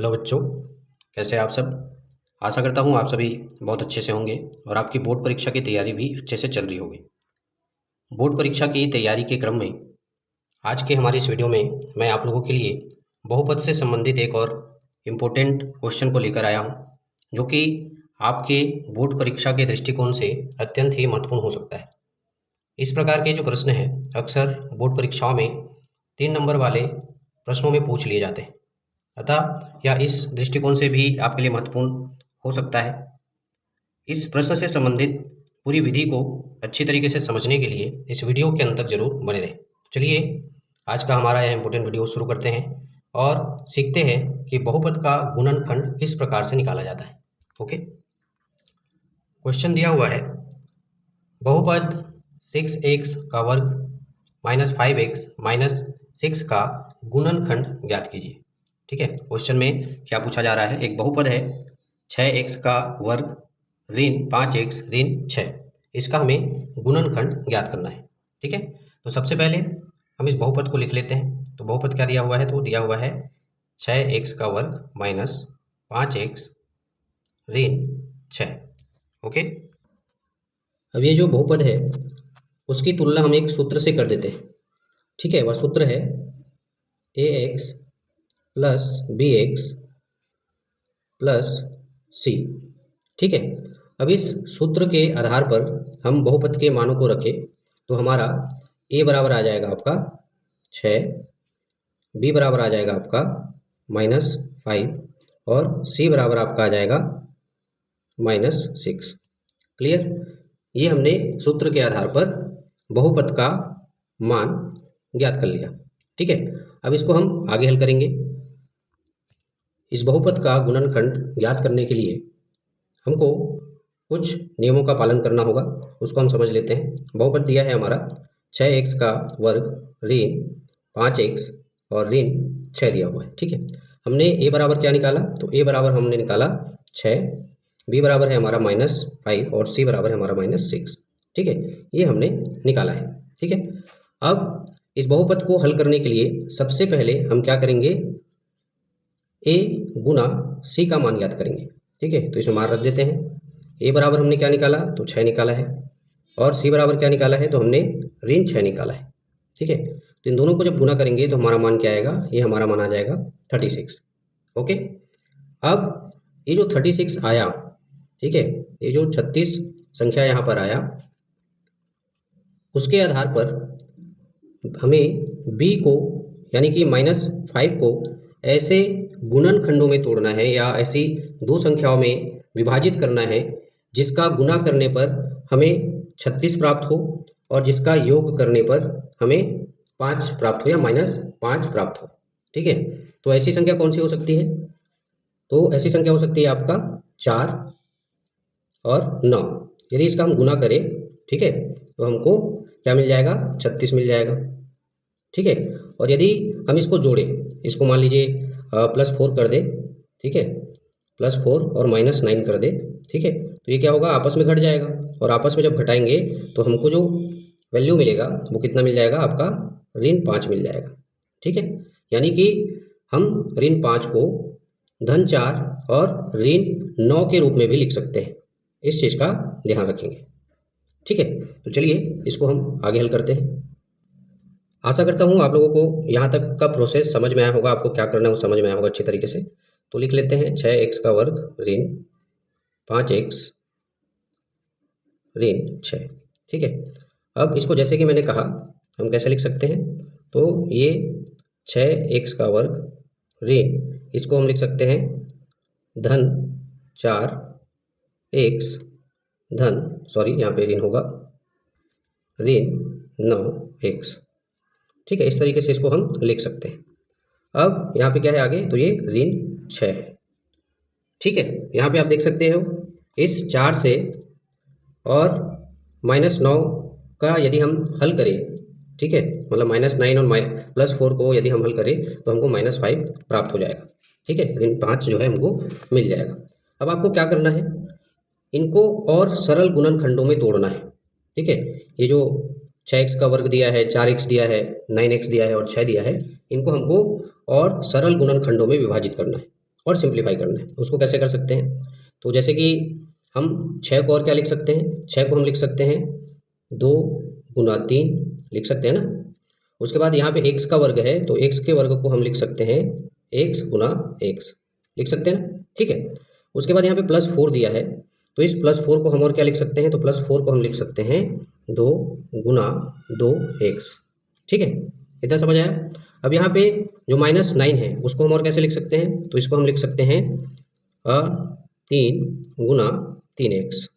Hello बच्चों, कैसे हैं आप सब। आशा करता हूँ आप सभी बहुत अच्छे से होंगे और आपकी बोर्ड परीक्षा की तैयारी भी अच्छे से चल रही होगी। बोर्ड परीक्षा की तैयारी के क्रम में आज के हमारे इस वीडियो में मैं आप लोगों के लिए बहुपद से संबंधित एक और इम्पोर्टेंट क्वेश्चन को लेकर आया हूँ, जो कि आपके बोर्ड परीक्षा के दृष्टिकोण से अत्यंत ही महत्वपूर्ण हो सकता है। इस प्रकार के जो प्रश्न हैं अक्सर बोर्ड परीक्षाओं में 3 नंबर वाले प्रश्नों में पूछ लिए जाते हैं, अतः यह इस दृष्टिकोण से भी आपके लिए महत्वपूर्ण हो सकता है। इस प्रश्न से संबंधित पूरी विधि को अच्छी तरीके से समझने के लिए इस वीडियो के अंत तक जरूर बने रहें। चलिए आज का हमारा यह इम्पोर्टेंट वीडियो शुरू करते हैं और सीखते हैं कि बहुपद का गुणनखंड किस प्रकार से निकाला जाता है। ओके, क्वेश्चन दिया हुआ है, बहुपद 6x का वर्ग माइनस 5x माइनस 6 का गुणनखंड ज्ञात कीजिए। ठीक है, क्वेश्चन में क्या पूछा जा रहा है, एक बहुपद है 6x का वर्ग ऋण 5x ऋण 6, इसका हमें गुणनखंड ज्ञात करना है। ठीक है, तो सबसे पहले हम इस बहुपद को लिख लेते हैं। तो बहुपद क्या दिया हुआ है, तो दिया हुआ है 6x का वर्ग माइनस 5x ऋण 6। ओके, अब ये जो बहुपद है उसकी तुलना हम एक सूत्र से कर देते हैं। ठीक है, वह सूत्र है ax plus bx plus c। ठीक है, अब इस सूत्र के आधार पर हम बहुपद के मानों को रखें तो हमारा a बराबर आ जाएगा आपका 6, b बराबर आ जाएगा आपका -5 और c बराबर आपका आ जाएगा -6। क्लियर, ये हमने सूत्र के आधार पर बहुपद का मान ज्ञात कर लिया। ठीक है, अब इसको हम आगे हल करेंगे। इस बहुपद का गुणनखंड ज्ञात करने के लिए हमको कुछ नियमों का पालन करना होगा, उसको हम समझ लेते हैं। बहुपद दिया है हमारा 6x का वर्ग ऋण 5x और ऋण 6 दिया हुआ है। ठीक है, हमने a बराबर क्या निकाला, तो a बराबर हमने निकाला 6, b बराबर है हमारा -5 और c बराबर है हमारा -6। ठीक है, ये हमने निकाला है। ठीक है, अब इस बहुपद को हल करने के लिए सबसे पहले हम क्या करेंगे, a गुना c का मान ज्ञात करेंगे। ठीक है, तो इसमें मान रख देते हैं। a बराबर हमने क्या निकाला, तो 6 निकाला है और c बराबर क्या निकाला है, तो हमने ऋण 6 निकाला है। ठीक है, तो इन दोनों को जब गुना करेंगे तो हमारा मान क्या आएगा, ये हमारा मान आ जाएगा 36। ओके, अब ये जो 36 आया, ठीक है, ये जो 36 संख्या यहाँ पर आया, उसके आधार पर हमें b को यानी कि -5 को ऐसे गुणनखंडों में तोड़ना है या ऐसी दो संख्याओं में विभाजित करना है जिसका गुणा करने पर हमें 36 प्राप्त हो और जिसका योग करने पर हमें 5 प्राप्त हो या -5 प्राप्त हो। ठीक है, तो ऐसी संख्या कौन सी हो सकती है, तो ऐसी संख्या हो सकती है आपका 4 और 9। यदि इसका हम गुना करें, ठीक है, तो हमको क्या मिल जाएगा, 36 मिल जाएगा। ठीक है, और यदि हम इसको जोड़ें, इसको मान लीजिए +4 कर दे, ठीक है, +4 और -9 कर दे, ठीक है, तो ये क्या होगा, आपस में घट जाएगा और आपस में जब घटाएंगे तो हमको जो वैल्यू मिलेगा वो कितना मिल जाएगा, आपका ऋण 5 मिल जाएगा। ठीक है, यानी कि हम ऋण 5 को धन 4 और ऋण 9 के रूप में भी लिख सकते हैं, इस चीज़ का ध्यान रखेंगे। ठीक है, तो चलिए इसको हम आगे हल करते हैं। आशा करता हूँ आप लोगों को यहाँ तक का प्रोसेस समझ में आया होगा, आपको क्या करना है वो समझ में आया होगा अच्छी तरीके से। तो लिख लेते हैं 6x का वर्ग ऋण 5x ऋण 6। ठीक है, अब इसको जैसे कि मैंने कहा हम कैसे लिख सकते हैं, तो ये 6x का वर्ग ऋण, इसको हम लिख सकते हैं धन 4x धन, सॉरी यहाँ पे ऋण होगा, ऋण 9x। ठीक है, इस तरीके से इसको हम लिख सकते हैं। अब यहाँ पे क्या है आगे, तो ये ऋण 6 है। ठीक है, यहाँ पे आप देख सकते हो इस 4 से और -9 का यदि हम हल करें, ठीक है, मतलब -9 और +4 को यदि हम हल करें तो हमको -5 प्राप्त हो जाएगा। ठीक है, ऋण 5 जो है हमको मिल जाएगा। अब आपको क्या करना है, इनको और सरल गुणनखंडों में तोड़ना है। ठीक है, ये जो 6x का वर्ग दिया है, 4x दिया है, 9x दिया है और 6 दिया है, इनको हमको और सरल गुणनखंडों में विभाजित करना है। और सिंप्लीफाई करना है। उसको कैसे कर सकते हैं, तो जैसे कि हम 6 को और क्या लिख सकते हैं, 6 को हम लिख सकते हैं 2 गुना 3 लिख सकते हैं ना। उसके बाद यहाँ पे x का वर्ग है तो x के वर्ग को हम लिख सकते हैं x गुना x लिख सकते हैं ना, ठीक है। उसके बाद यहाँ पे +4 दिया है तो इस +4 को हम और क्या लिख सकते हैं, तो +4 को हम लिख सकते हैं 2 गुना 2x, ठीक है। इतना समझ आया। अब यहाँ पे जो -9 है उसको हम और कैसे लिख सकते हैं, तो इसको हम लिख सकते हैं 3 गुना 3x,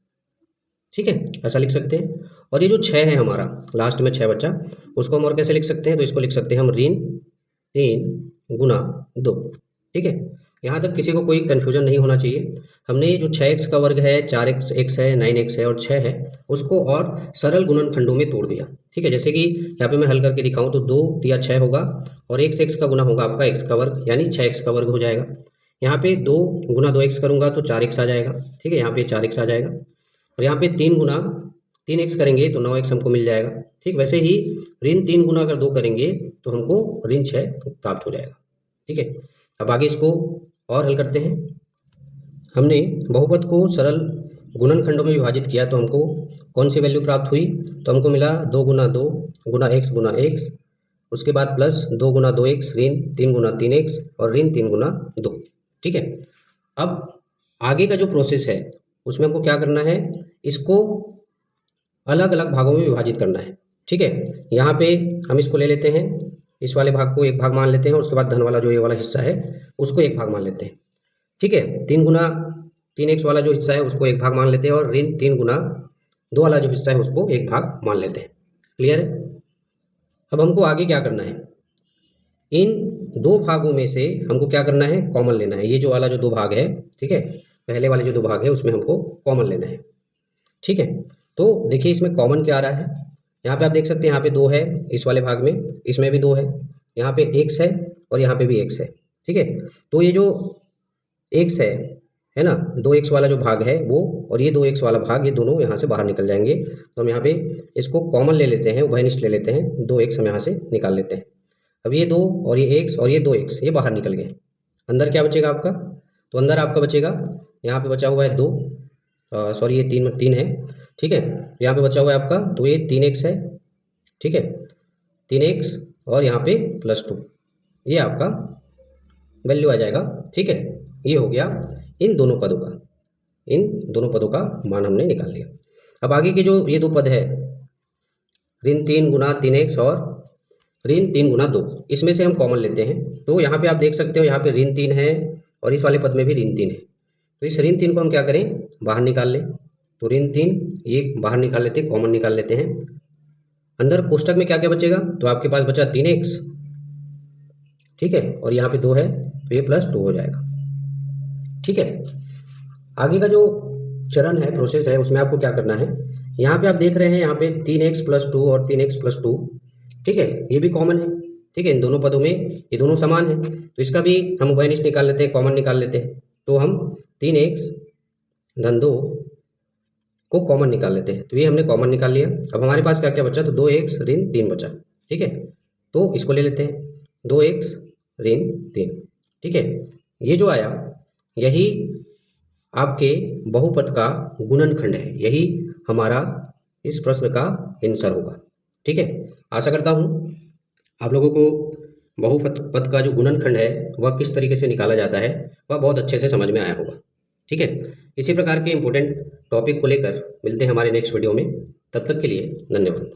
ठीक है, ऐसा लिख सकते हैं। और ये जो 6 है हमारा लास्ट में 6 बच्चा, उसको हम और कैसे लिख सकते हैं, तो इसको लिख सकते हैं हम ऋण 3 गुना 2, ठीक है। यहाँ तक किसी को कोई कन्फ्यूजन नहीं होना चाहिए। हमने जो 6x का वर्ग है, 4x x है, 9x है और 6 है, उसको और सरल गुणनखंडों में तोड़ दिया, ठीक है। जैसे कि यहाँ पे मैं हल करके दिखाऊं तो 2 या 6 होगा और x का गुना होगा आपका x का वर्ग, यानी 6x का वर्ग हो जाएगा। यहाँ पे 2 गुना 2x करूँगा तो 4x आ जाएगा, ठीक है, यहाँ पे 4x आ जाएगा। और यहाँ पे 3 गुना 3x करेंगे तो 9x हमको मिल जाएगा, ठीक। वैसे ही ऋण 3 गुना अगर 2 करेंगे तो हमको ऋण 6 प्राप्त हो जाएगा, ठीक है। अब आगे इसको और हल करते हैं। हमने बहुपद को सरल गुणनखंडों में विभाजित किया तो हमको कौन सी वैल्यू प्राप्त हुई, तो हमको मिला 2 गुना 2 गुना x, उसके बाद प्लस 2 गुना 2x ऋण 3 गुना 3x और ऋण 3 गुना 2, ठीक है। अब आगे का जो प्रोसेस है उसमें हमको क्या करना है, इसको अलग अलग भागों में विभाजित करना है, ठीक है। यहाँ पे हम इसको ले लेते हैं, इस वाले भाग को एक भाग मान लेते हैं, उसके बाद धन वाला जो ये वाला हिस्सा है उसको एक भाग मान लेते हैं, ठीक है। 3 गुना 3x वाला जो हिस्सा है उसको एक भाग मान लेते हैं और ऋण 3 गुना 2 वाला जो हिस्सा है उसको एक भाग मान लेते हैं। क्लियर है। अब हमको आगे क्या करना है, इन दो भागों में से हमको क्या करना है, कॉमन लेना है। ये जो वाला जो 2 भाग है, ठीक है, पहले वाले जो 2 भाग है उसमें हमको कॉमन लेना है, ठीक है। तो देखिए इसमें कॉमन क्या आ रहा है, यहाँ पे आप देख सकते हैं यहाँ पे 2 है, इस वाले भाग में इसमें भी 2 है, यहाँ पे x है और यहाँ पे भी x है, ठीक है। तो ये जो x है ना, 2x वाला जो भाग है वो और ये 2x वाला भाग, ये दोनों यहाँ से बाहर निकल जाएंगे। तो हम यहाँ पे इसको कॉमन ले लेते हैं, उभयनिष्ठ ले लेते हैं, 2x हम यहाँ से निकाल लेते हैं। अब ये 2 और ये x और ये 2x ये बाहर निकल गए, अंदर क्या बचेगा आपका, तो अंदर आपका बचेगा, यहाँ पे बचा हुआ है 2, सॉरी ये 3 है, ठीक है। यहाँ पे बचा हुआ है आपका, तो ये 3x है, ठीक है, 3x और यहाँ पे +2, ये आपका वैल्यू आ जाएगा, ठीक है। ये हो गया इन दोनों पदों का मान हमने निकाल लिया। अब आगे के जो ये 2 पद है, ऋण 3 गुना 3x और ऋण 3 गुना 2, इसमें से हम कॉमन लेते हैं। तो यहाँ पे आप देख सकते हो यहाँ पे ऋण 3 है और इस वाले पद में भी ऋण 3 है, तो इस ऋण 3 को हम क्या करें, बाहर निकाल लें। तो ऋण 3 ये बाहर निकाल लेते हैं, कॉमन निकाल लेते हैं। अंदर कोष्टक में क्या क्या बचेगा, तो आपके पास बचा 3x, ठीक है, और यहाँ पे 2 है तो ये +2 हो जाएगा, ठीक है। आगे का जो चरण है, प्रोसेस है, उसमें आपको क्या करना है, यहाँ पे आप देख रहे हैं यहाँ पे 3x + 2 और 3x + 2, ठीक है, ये भी कॉमन है, ठीक है। इन दोनों पदों में ये दोनों समान है तो इसका भी हम उभयनिष्ठ निकाल लेते हैं, कॉमन निकाल लेते हैं। तो हम 3x धन 2 को कॉमन निकाल लेते हैं, तो ये हमने कॉमन निकाल लिया। अब हमारे पास क्या क्या बचा, तो 2x ऋण 3 बचा, ठीक है। तो इसको ले लेते हैं, 2x ऋण 3, ठीक है। ये जो आया यही आपके बहुपद का गुणनखंड है, यही हमारा इस प्रश्न का आंसर होगा, ठीक है। आशा करता हूँ आप लोगों को बहुपद का जो गुणनखंड है वह किस तरीके से निकाला जाता है वह बहुत अच्छे से समझ में आया होगा, ठीक है। इसी प्रकार के इंपॉर्टेंट टॉपिक को लेकर मिलते हैं हमारे नेक्स्ट वीडियो में, तब तक के लिए धन्यवाद।